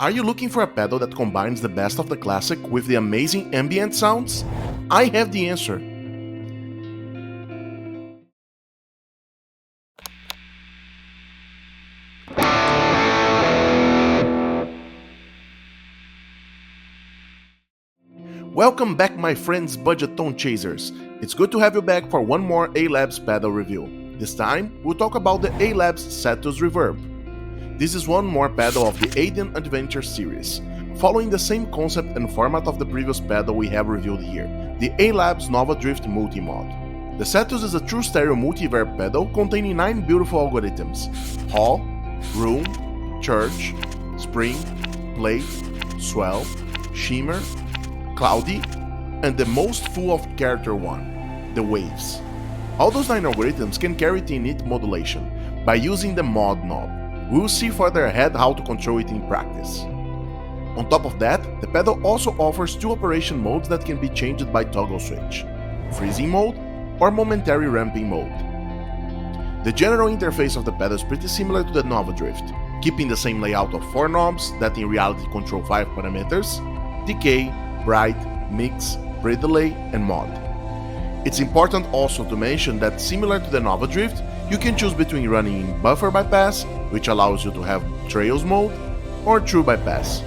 Are you looking for a pedal that combines the best of the classic with the amazing ambient sounds? I have the answer. Welcome back, my friends budget tone chasers. It's good to have you back for one more ALABS pedal review. This time, we'll talk about the ALABS CETUS Reverb. This is one more pedal of the Aiden Adventure series, following the same concept and format of the previous pedal we have reviewed here, the ALABS Nova Drift Multi-mod. The CETUS is a true stereo multi-verb pedal containing 9 beautiful algorithms: hall, room, church, spring, plate, swell, shimmer, cloudy, and the most full of character one, the waves. All those 9 algorithms can carry in it modulation by using the mod knob. We will see further ahead how to control it in practice. On top of that, the pedal also offers 2 operation modes that can be changed by toggle switch: freezing mode or momentary ramping mode. The general interface of the pedal is pretty similar to the Nova Drift, keeping the same layout of 4 knobs that in reality control 5 parameters: decay, bright, mix, PreDELAY, and mod. It's important also to mention that similar to the Nova Drift, you can choose between running in buffer bypass, which allows you to have trails mode, or true bypass.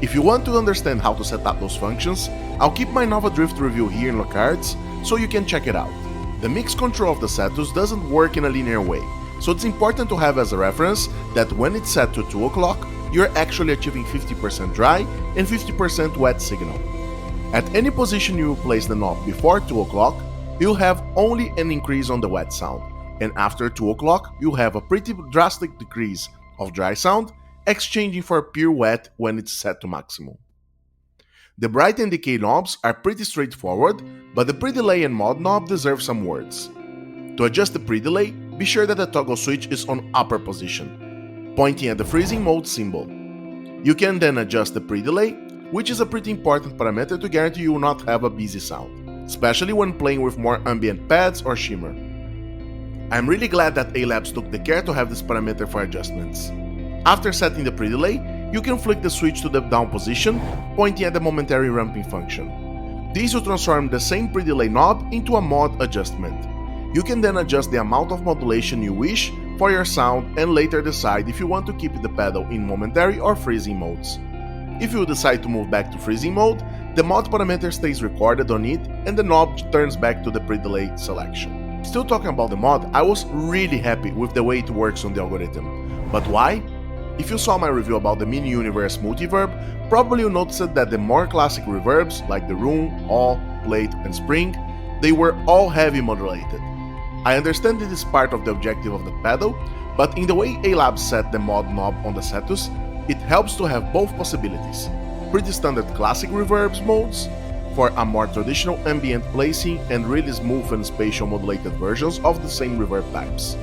If you want to understand how to set up those functions, I'll keep my Nova Drift review here in the cards so you can check it out. The mix control of the CETUS doesn't work in a linear way, so it's important to have as a reference that when it's set to 2 o'clock, you're actually achieving 50% dry and 50% wet signal. At any position you place the knob before 2 o'clock, you'll have only an increase on the wet sound, and after 2 o'clock, you'll have a pretty drastic decrease of dry sound, exchanging for pure wet when it's set to maximum. The bright and decay knobs are pretty straightforward, but the PreDELAY and mod knob deserve some words. To adjust the PreDELAY, be sure that the toggle switch is on upper position, pointing at the freezing mode symbol. You can then adjust the PreDELAY, which is a pretty important parameter to guarantee you will not have a busy sound, especially when playing with more ambient pads or shimmer. I'm really glad that ALABS took the care to have this parameter for adjustments. After setting the PreDELAY, you can flick the switch to the down position, pointing at the momentary ramping function. This will transform the same PreDELAY knob into a mod adjustment. You can then adjust the amount of modulation you wish for your sound and later decide if you want to keep the pedal in momentary or freezing modes. If you decide to move back to freezing mode, the mod parameter stays recorded on it and the knob turns back to the PreDELAY selection. Still talking about the mod, I was really happy with the way it works on the algorithm. But why? If you saw my review about the Mini Universe Multiverb, probably you noticed that the more classic reverbs like the room, hall, plate, and spring, they were all heavy modulated. I understand this is part of the objective of the pedal, but in the way ALABS set the mod knob on the CETUS, it helps to have both possibilities: pretty standard classic reverbs modes for a more traditional ambient placing and really smooth and spatial modulated versions of the same reverb types.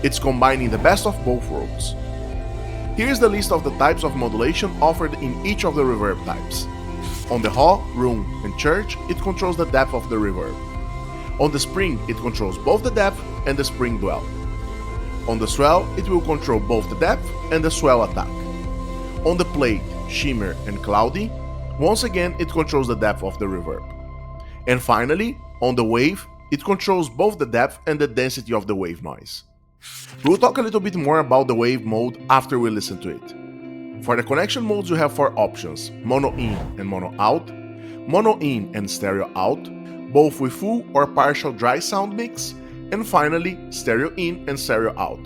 It's combining the best of both worlds. Here's the list of the types of modulation offered in each of the reverb types. On the hall, room, and church, it controls the depth of the reverb. On the spring, it controls both the depth and the spring dwell. On the swell, it will control both the depth and the swell attack. On the plate, shimmer, and cloudy, once again it controls the depth of the reverb. And finally, on the wave, it controls both the depth and the density of the wave noise. We'll talk a little bit more about the wave mode after we listen to it. For the connection modes, you have 4 options: mono in and mono out, mono in and stereo out, both with full or partial dry sound mix, and finally stereo in and stereo out.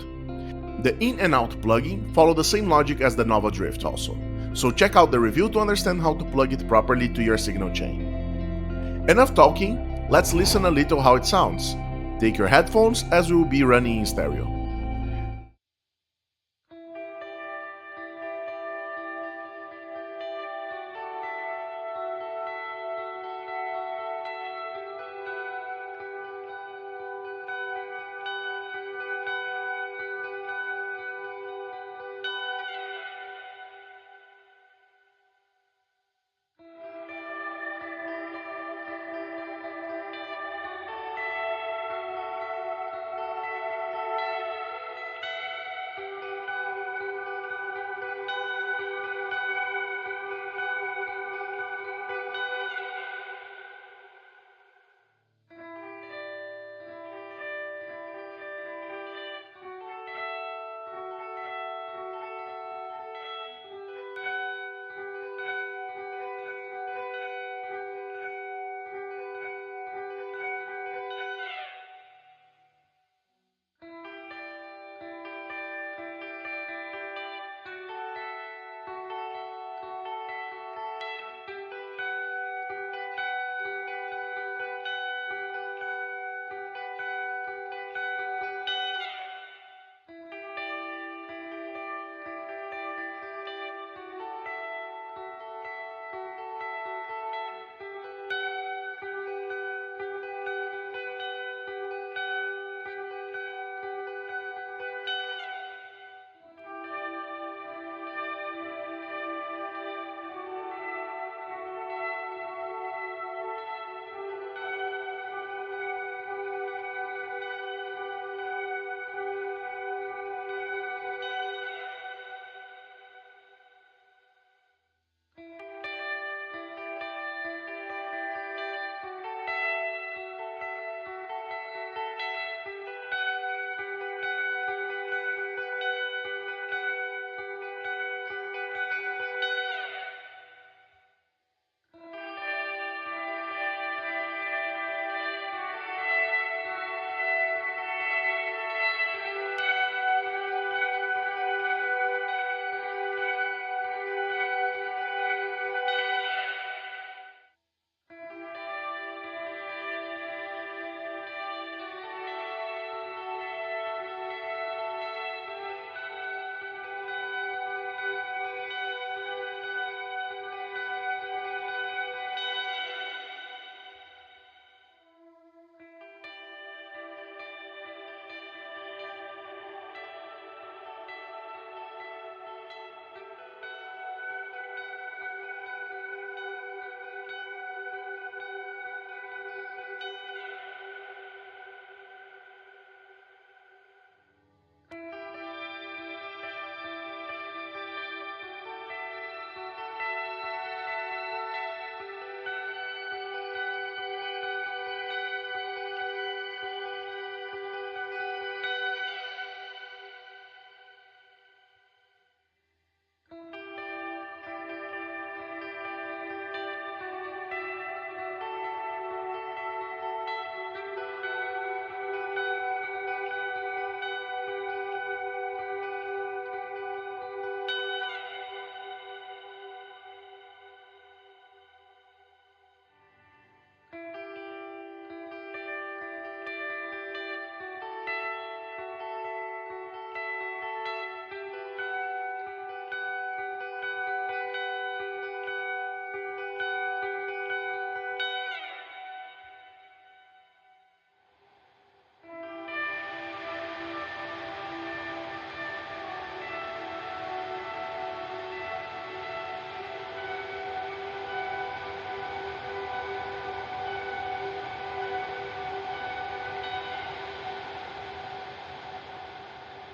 The in and out plugging follow the same logic as the Nova Drift also, so check out the review to understand how to plug it properly to your signal chain. Enough talking, let's listen a little how it sounds. Take your headphones as we will be running in stereo.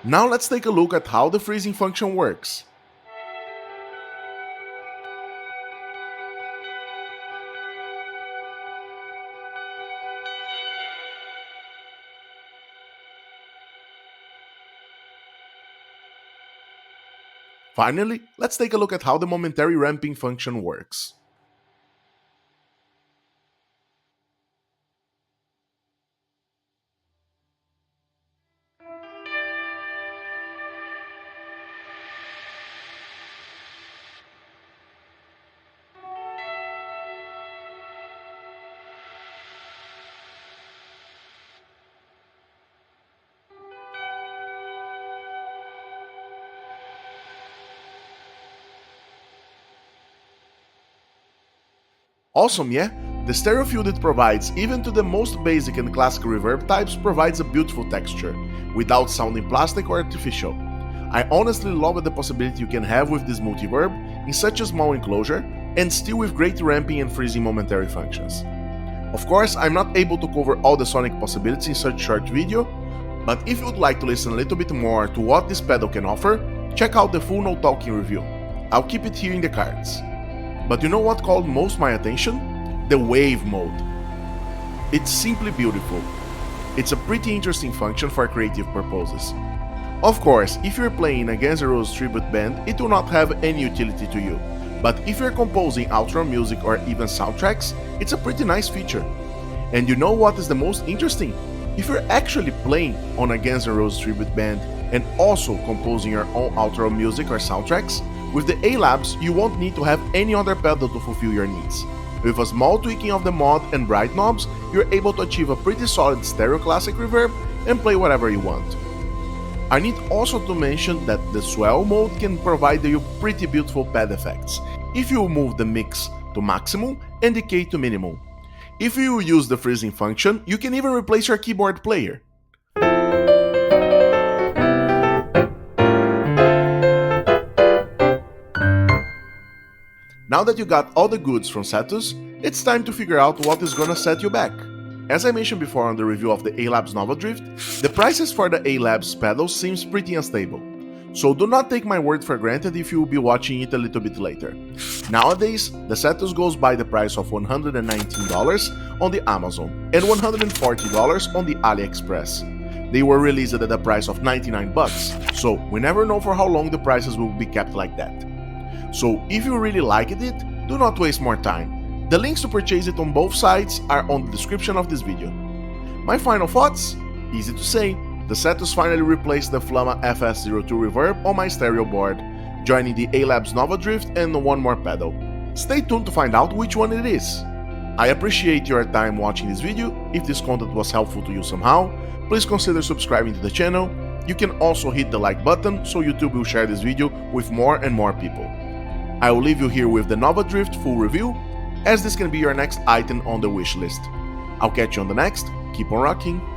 Now let's take a look at how the freezing function works. Finally, let's take a look at how the momentary ramping function works. Awesome, yeah? The stereo field it provides, even to the most basic and classic reverb types, provides a beautiful texture, without sounding plastic or artificial. I honestly love the possibility you can have with this multiverb in such a small enclosure, and still with great ramping and freezing momentary functions. Of course, I'm not able to cover all the sonic possibilities in such a short video, but if you would like to listen a little bit more to what this pedal can offer, check out the full no talking review. I'll keep it here in the cards. But you know what called most my attention? The wave mode. It's simply beautiful. It's a pretty interesting function for creative purposes. Of course, if you're playing a Guns N' Roses tribute band, it will not have any utility to you. But if you're composing outro music or even soundtracks, it's a pretty nice feature. And you know what is the most interesting? If you're actually playing on a Guns N' Roses tribute band and also composing your own outro music or soundtracks, with the ALABS you won't need to have any other pedal to fulfill your needs. With a small tweaking of the mod and bright knobs, you're able to achieve a pretty solid stereo classic reverb and play whatever you want. I need also to mention that the swell mode can provide you pretty beautiful pad effects, if you move the mix to maximum and decay to minimum. If you use the freezing function, you can even replace your keyboard player. Now that you got all the goods from Cetus, it's time to figure out what is gonna set you back. As I mentioned before on the review of the ALABS Nova Drift, the prices for the ALABS pedals seems pretty unstable. So do not take my word for granted if you will be watching it a little bit later. Nowadays, the Cetus goes by the price of $119 on the Amazon and $140 on the AliExpress. They were released at the price of $99, so we never know for how long the prices will be kept like that. So if you really liked it, do not waste more time. The links to purchase it on both sides are on the description of this video. My final thoughts? Easy to say, the Cetus finally replaced the Flamma FS02 Reverb on my stereo board, joining the ALABS Nova Drift and one more pedal. Stay tuned to find out which one it is. I appreciate your time watching this video. If this content was helpful to you somehow, please consider subscribing to the channel. You can also hit the like button so YouTube will share this video with more and more people. I will leave you here with the Nova Drift full review, as this can be your next item on the wish list. I'll catch you on the next. Keep on rocking!